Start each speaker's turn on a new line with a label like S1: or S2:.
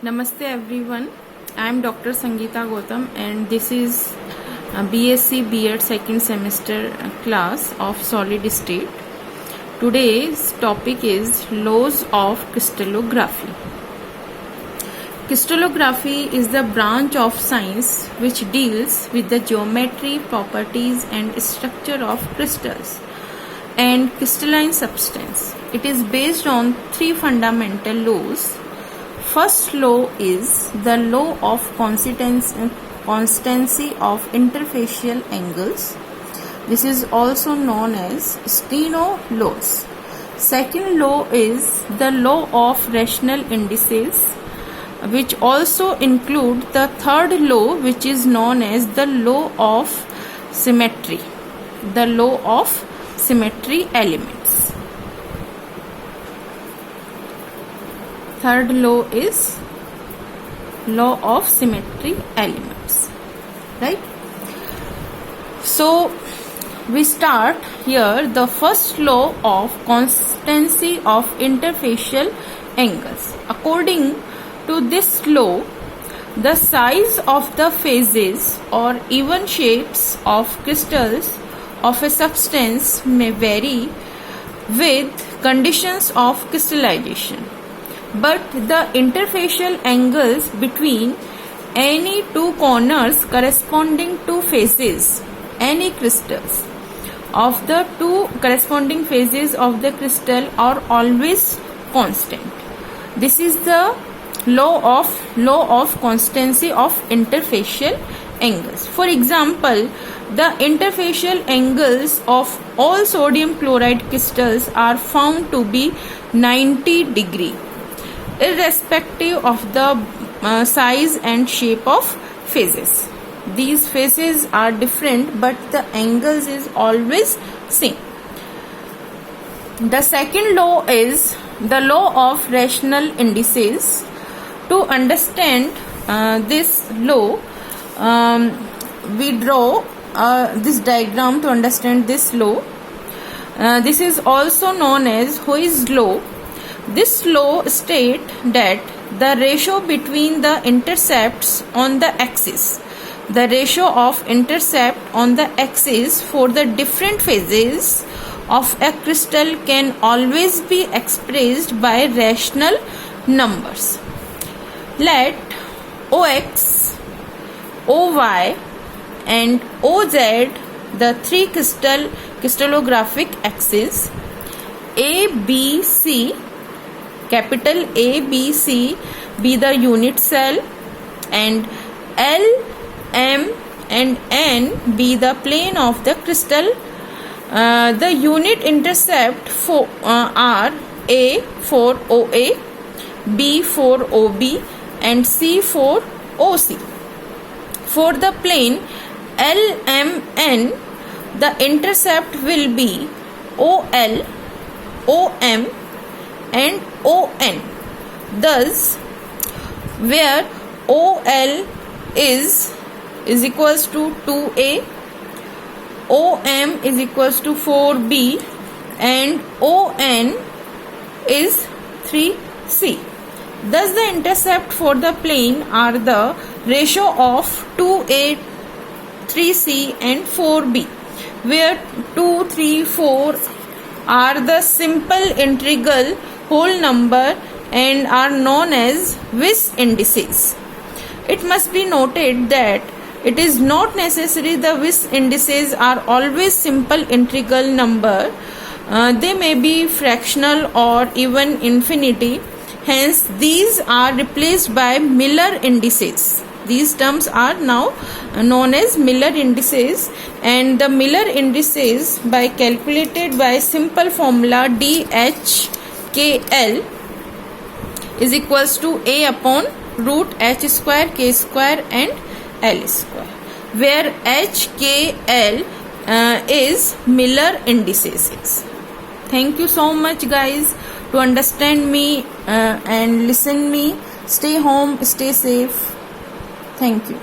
S1: Namaste everyone. I am Dr. Sangeeta Gautam and this is a BSc B.Ed second semester class of solid state. Today's topic is laws of crystallography. Crystallography is the branch of science which deals with the geometry, properties and structure of crystals and crystalline substance. It is based on three fundamental laws. First law is the law of constancy of interfacial angles. This is also known as Steno laws. Second law is the law of rational indices, which also include the third law, which is known as the law of symmetry, the law of symmetry elements. Third law is law of symmetry elements, right? So we start here the first law of constancy of interfacial angles. According to this law, the size of the phases or even shapes of crystals of a substance may vary with conditions of crystallization, but the interfacial angles between any two corners corresponding to phases, any crystals of the two corresponding phases of the crystal are always constant. This is the law of constancy of interfacial angles. For example, the interfacial angles of all sodium chloride crystals are found to be 90 degrees. Irrespective of the size and shape of phases. These phases are different, but the angles is always same. The second law is the law of rational indices. To understand this law, we draw this diagram to understand this law. This is also known as Hoy's law. This law states that the ratio between the intercepts on the axis, the ratio of intercept on the axis for the different phases of a crystal can always be expressed by rational numbers. Let OX, OY and OZ, the three crystallographic axes, ABC, capital A, B, C be the unit cell, and L, M and N be the plane of the crystal. The unit intercept are A for OA, B for OB and C for OC. For the plane LMN, the intercept will be OL, OM and ON. Thus, where OL is equals to 2A, OM is equals to 4B and ON is 3C. Thus, the intercept for the plane are the ratio of 2A, 3C and 4B, where 2, 3, 4 are the simple integral whole number and are known as Wiss indices. It must be noted that it is not necessary the Wiss indices are always simple integral number. They may be fractional or even infinity. Hence, these are replaced by Miller indices. These terms are now known as Miller indices, and the Miller indices by calculated by simple formula DHKL is equals to A upon root H square, K square and L square, where HKL is Miller indices. Thank you so much guys to understand me and listen me. Stay home, stay safe. Thank you.